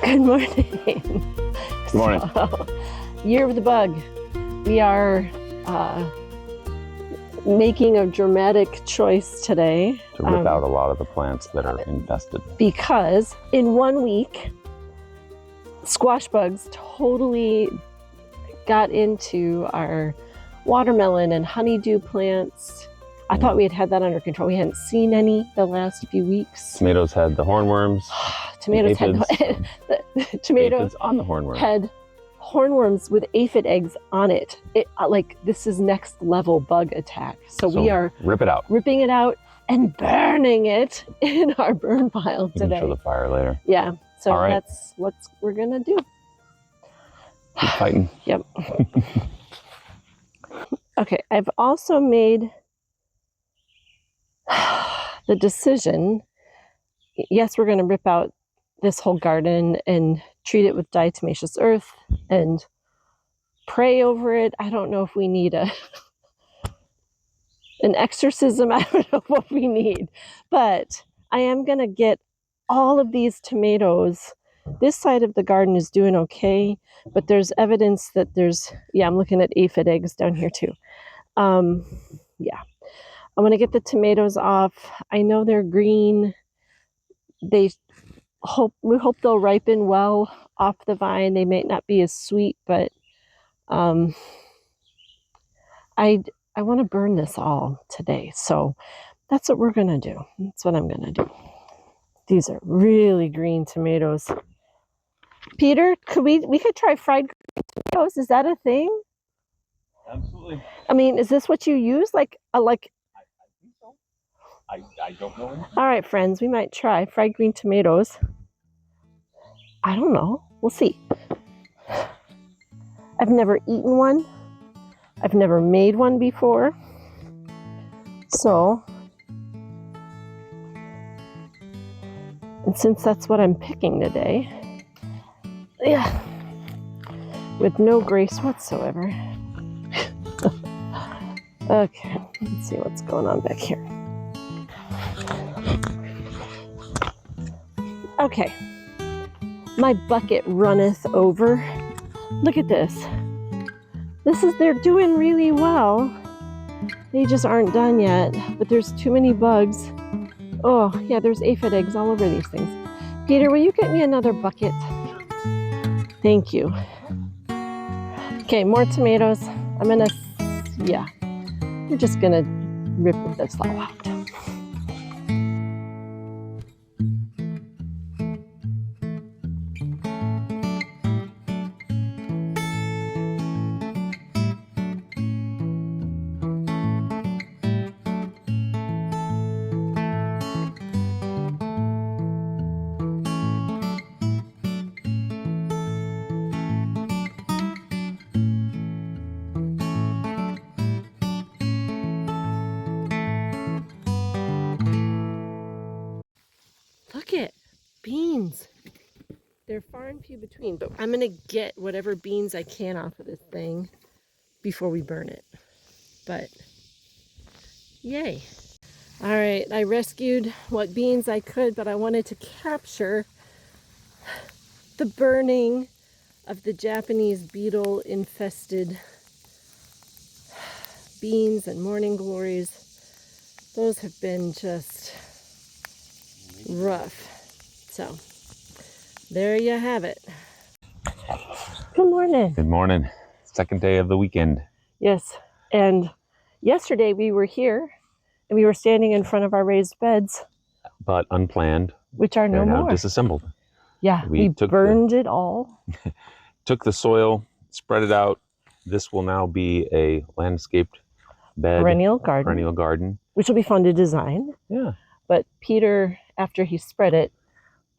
Good morning. Good morning. So, Year of the Bug. We are making a dramatic choice today. To rip out a lot of the plants that are infested. Because in 1 week, squash bugs totally got into our watermelon and honeydew plants. I thought we had that under control. We hadn't seen any the last few weeks. Tomatoes had the hornworms. Tomatoes Aphids on the hornworm. had hornworms with aphid eggs on it. This is next level bug attack. So we are rip it out. Ripping it out and burning it in our burn pile today. You can show the fire later. Yeah. So right. That's what we're gonna do. Keep fighting. Yep. Okay. I've also made the decision. Yes, we're gonna rip out this whole garden and treat it with diatomaceous earth and pray over it. I don't know if we need an exorcism. I don't know what we need, but I am going to get all of these tomatoes. This side of the garden is doing okay, but there's evidence that I'm looking at aphid eggs down here too. Yeah, I want to get the tomatoes off. I know they're green. We hope they'll ripen well off the vine. They may not be as sweet, but I want to burn this all today. So that's what we're going to do. That's what I'm going to do. These are really green tomatoes. Peter, we could try fried tomatoes. Is that a thing? Absolutely. I mean, is this what you use? I think so. I don't know. All right, friends, we might try fried green tomatoes. I don't know. We'll see. I've never eaten one. I've never made one before. So, and since that's what I'm picking today, yeah, with no grace whatsoever. Okay, let's see what's going on back here. Okay. My bucket runneth over. Look at this. They're doing really well. They just aren't done yet, but there's too many bugs. Oh, yeah, there's aphid eggs all over these things. Peter, will you get me another bucket? Thank you. Okay, more tomatoes. We're just gonna rip this all out. Look at beans. They're far and few between, but I'm going to get whatever beans I can off of this thing before we burn it. But yay. All right, I rescued what beans I could, but I wanted to capture the burning of the Japanese beetle infested beans and morning glories. Those have been just rough. So there you have it. Good morning. Good morning. Second day of the weekend. Yes. And yesterday we were here and we were standing in front of our raised beds. But unplanned. Which are no now more. Disassembled. Yeah, we burned it all. Took the soil, spread it out. This will now be a landscaped bed. Perennial garden. Which will be fun to design. Yeah. But Peter, after he spread it,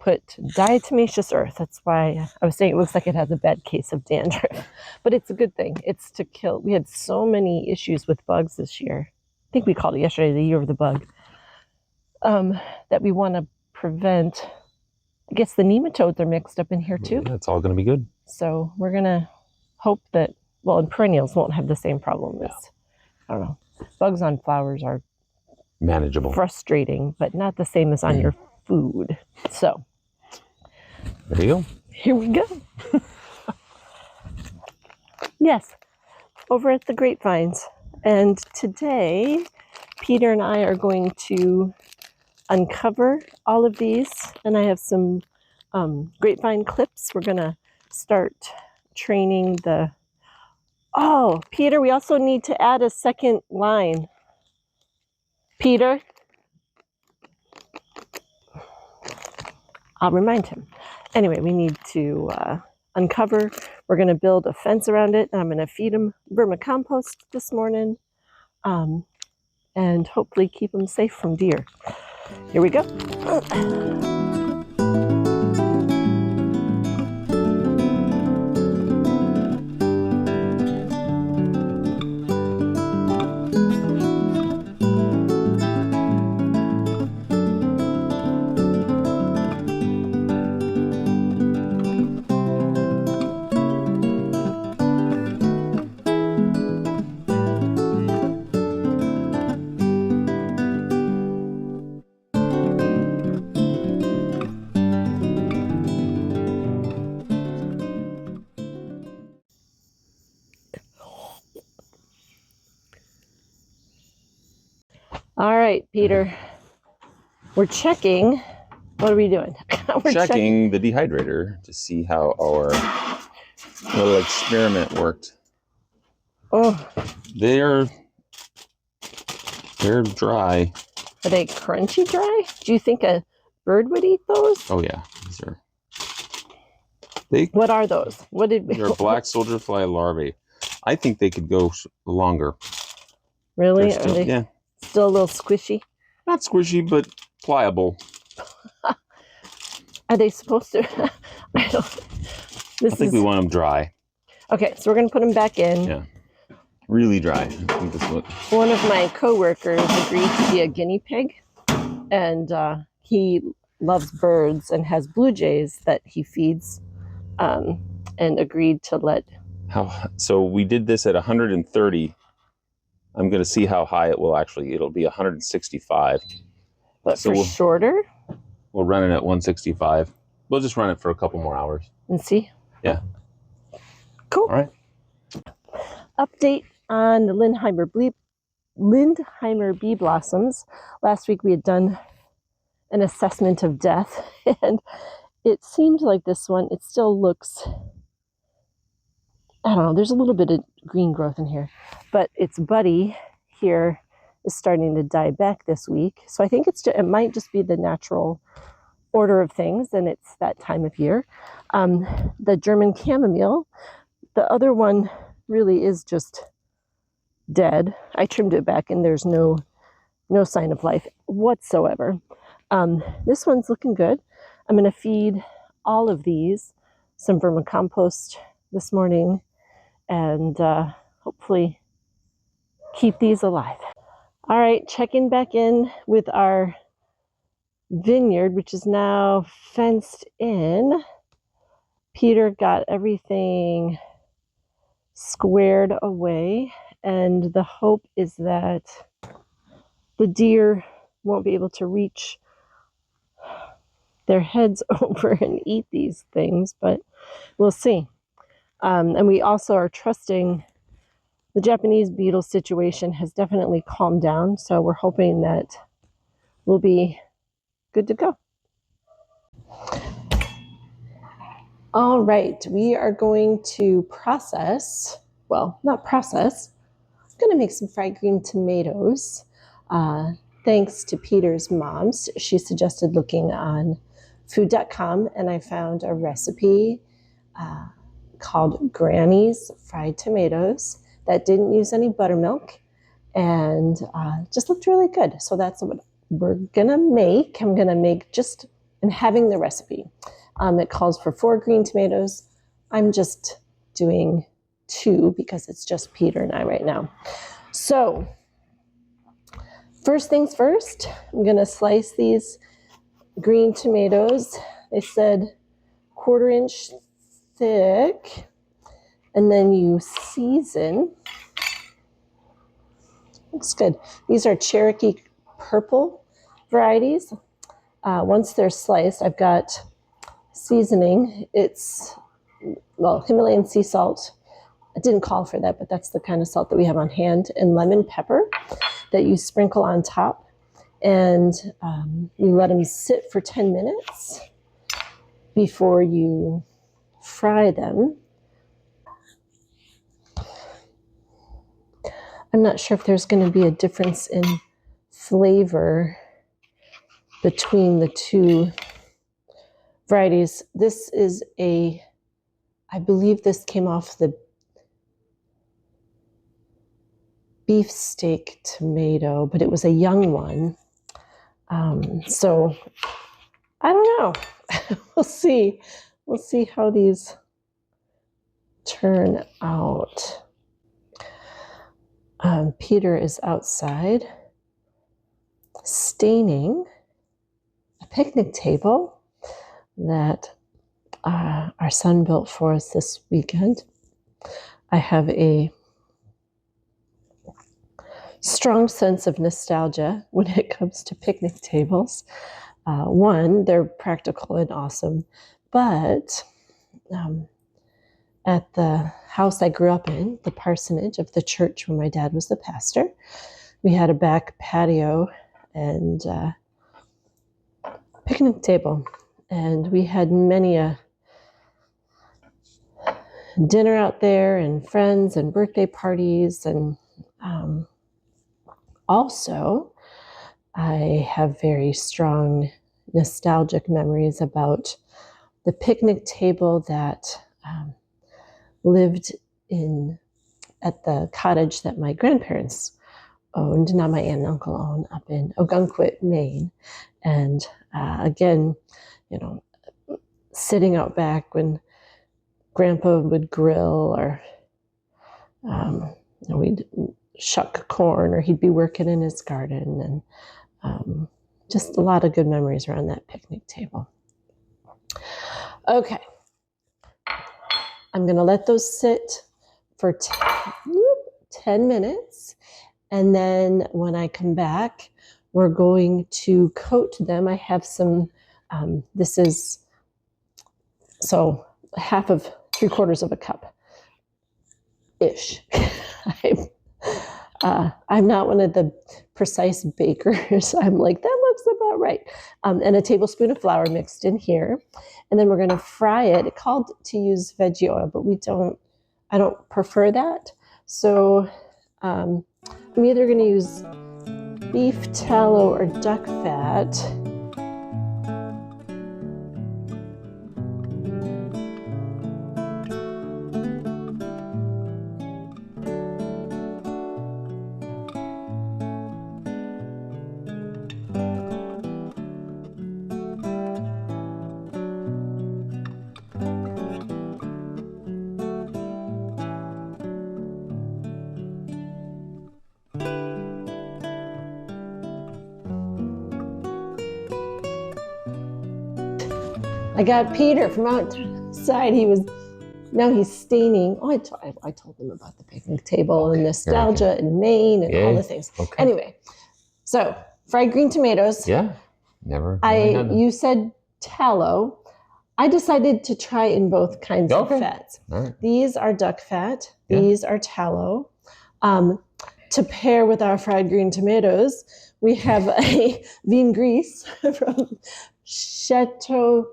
put diatomaceous earth. That's why I was saying it looks like it has a bad case of dandruff. But it's a good thing. It's to kill. We had so many issues with bugs this year. I think we called it yesterday the year of the bug. That we want to prevent. I guess the nematodes are mixed up in here too. Yeah, it's all going to be good. So we're going to hope that, and perennials won't have the same problem as, I don't know, bugs on flowers are manageable. Frustrating, but not the same as on your food. So there you go. Here we go. Yes, over at the Grapevines. And today, Peter and I are going to uncover all of these. And I have some grapevine clips. We're going to start training the... Oh, Peter, we also need to add a second line. Peter? I'll remind him. Anyway, we need to uncover. We're going to build a fence around it, and I'm going to feed them vermicompost this morning, and hopefully keep them safe from deer. Here we go. All right, Peter. We're checking. What are we doing? We're checking the dehydrator to see how our little experiment worked. Oh, They're dry. are they crunchy dry? Do you think a bird would eat those? Oh yeah, What are those? What did we? they're black soldier fly larvae. I think they could go longer. Really? They're still, Are they yeah, still a little squishy? not squishy but pliable. Are they supposed to? I don't. I think we want them dry. Okay, so we're gonna put them back in. Yeah, really dry. I think that's what. One of my coworkers agreed to be a guinea pig, and he loves birds and has blue jays that he feeds, and agreed to let. So we did this at 130. I'm going to see how high it will actually. It'll be 165. But So for shorter, we'll run it at 165. We'll just run it for a couple more hours. and see. Yeah. Cool. All right. Update on the Lindheimer bee blossoms. Last week we had done an assessment of death, and it seemed like this one, it still looks, I don't know, there's a little bit of green growth in here, but its buddy here is starting to die back this week. So I think it might just be the natural order of things, and it's that time of year. The German chamomile, the other one really is just dead. I trimmed it back and there's no sign of life whatsoever. This one's looking good. I'm going to feed all of these some vermicompost this morning, and hopefully keep these alive. All right, checking back in with our vineyard, which is now fenced in. Peter got everything squared away, and the hope is that the deer won't be able to reach their heads over and eat these things, but we'll see. And we also are trusting the Japanese beetle situation has definitely calmed down, so we're hoping that we'll be good to go. All right, we are going to process, well, not process, I'm going to make some fried green tomatoes. Thanks to Peter's mom's. She suggested looking on food.com, and I found a recipe called Granny's Fried Tomatoes that didn't use any buttermilk, and just looked really good. So that's what we're gonna make. I'm having the recipe. It calls for 4 green tomatoes. I'm just doing 2 because it's just Peter and I right now. So first things first, I'm gonna slice these green tomatoes. They said 1/4 inch thick, and then you season. Looks good. These are Cherokee purple varieties. Once they're sliced, I've got seasoning. It's, well, Himalayan sea salt. I didn't call for that, but that's the kind of salt that we have on hand, and lemon pepper that you sprinkle on top. And you let them sit for 10 minutes before you fry them. I'm not sure if there's going to be a difference in flavor between the two varieties. This is I believe this came off the beefsteak tomato, but it was a young one. So I don't know. We'll see. We'll see how these turn out. Peter is outside staining a picnic table that our son built for us this weekend. I have a strong sense of nostalgia when it comes to picnic tables. One, they're practical and awesome, but at the house I grew up in, the parsonage of the church where my dad was the pastor, we had a back patio and picnic table, and we had many a dinner out there and friends and birthday parties. And also I have very strong nostalgic memories about the picnic table that lived at the cottage that my grandparents owned, not my aunt and uncle owned, up in Ogunquit, Maine. And again, sitting out back when Grandpa would grill, or we'd shuck corn, or he'd be working in his garden, and just a lot of good memories around that picnic table. Okay, I'm going to let those sit for 10 minutes, and then when I come back, we're going to coat them. I have some, this is, so half of 3/4 of a cup ish. I'm not one of the precise bakers. I'm like, that looks about right. And a tablespoon of flour mixed in here. And then we're going to fry it. It called to use veggie oil, but I don't prefer that. So I'm either going to use beef tallow or duck fat. I got Peter from outside. Now he's staining. Oh, I told him about the picnic table and nostalgia and Maine and all the things. Okay. Anyway, so fried green tomatoes. Yeah. Never. You said tallow. I decided to try in both kinds of fats. All right. These are duck fat. These are tallow. To pair with our fried green tomatoes, we have a vin gris from Chateau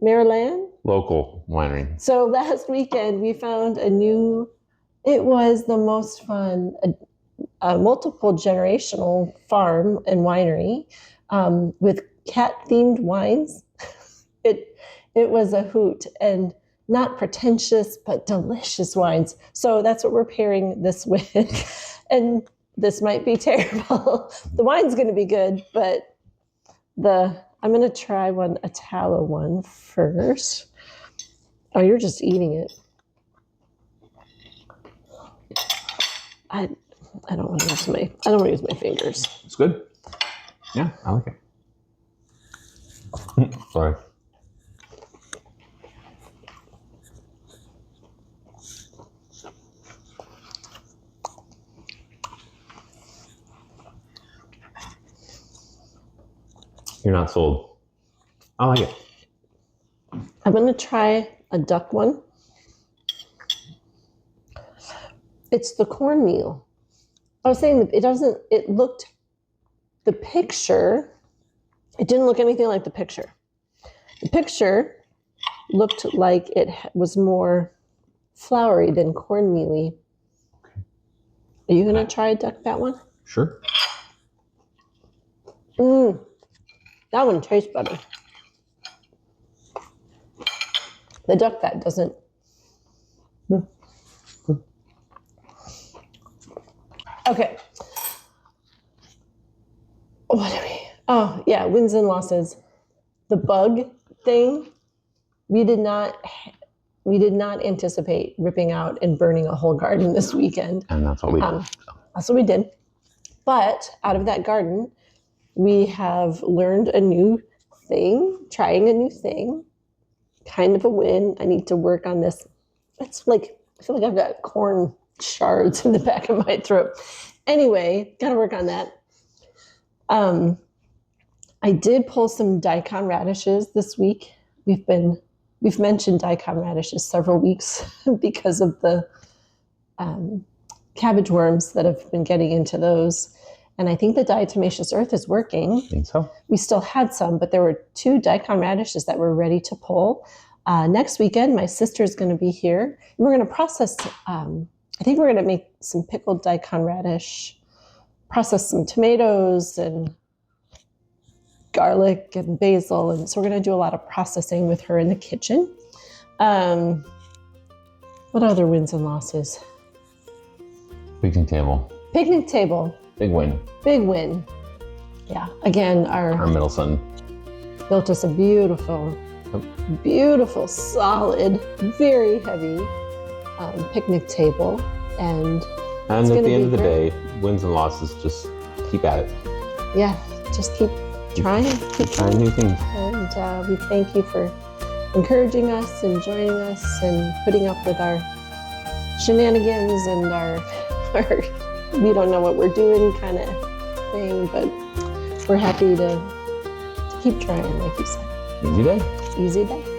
Maryland. Local winery. So last weekend we found it was the most fun, a multiple generational farm and winery with cat-themed wines. It was a hoot, and not pretentious, but delicious wines. So that's what we're pairing this with. And this might be terrible. The wine's going to be good, but I'm going to try a tallow one first. Oh, you're just eating it. I don't want to use my fingers. It's good. Yeah, I like it. Sorry. You're not sold. I like it. I'm going to try a duck one. It's the cornmeal. I was saying that the picture, it didn't look anything like the picture. The picture looked like it was more floury than cornmealy. Are you going to try a duck fat one? Sure. That one tastes better. The duck fat doesn't. Okay. What are we? Oh, yeah, wins and losses. The bug thing, we did not anticipate ripping out and burning a whole garden this weekend. And that's what we did. That's what we did. But out of that garden, we have learned a new thing, trying a new thing, kind of a win. I need to work on this. It's like, I feel like I've got corn shards in the back of my throat. Anyway, got to work on that. I did pull some daikon radishes this week. We've mentioned daikon radishes several weeks because of the cabbage worms that have been getting into those. And I think the diatomaceous earth is working. I think so. We still had some, but there were 2 daikon radishes that were ready to pull. Next weekend, my sister's going to be here. We're going to process, I think we're going to make some pickled daikon radish, process some tomatoes and garlic and basil. And so we're going to do a lot of processing with her in the kitchen. What other wins and losses? Picnic table. Picnic table. Big win. Big win. Yeah. Again, Our middle son. built us a beautiful, solid, very heavy picnic table. And And It's at gonna the end be of the great. day, wins and losses, just keep at it. yeah, just keep trying. Keep Trying new things. And we thank you for encouraging us and joining us and putting up with our shenanigans and our we don't know what we're doing kind of thing, but we're happy to keep trying, like you said. Easy day. Easy day.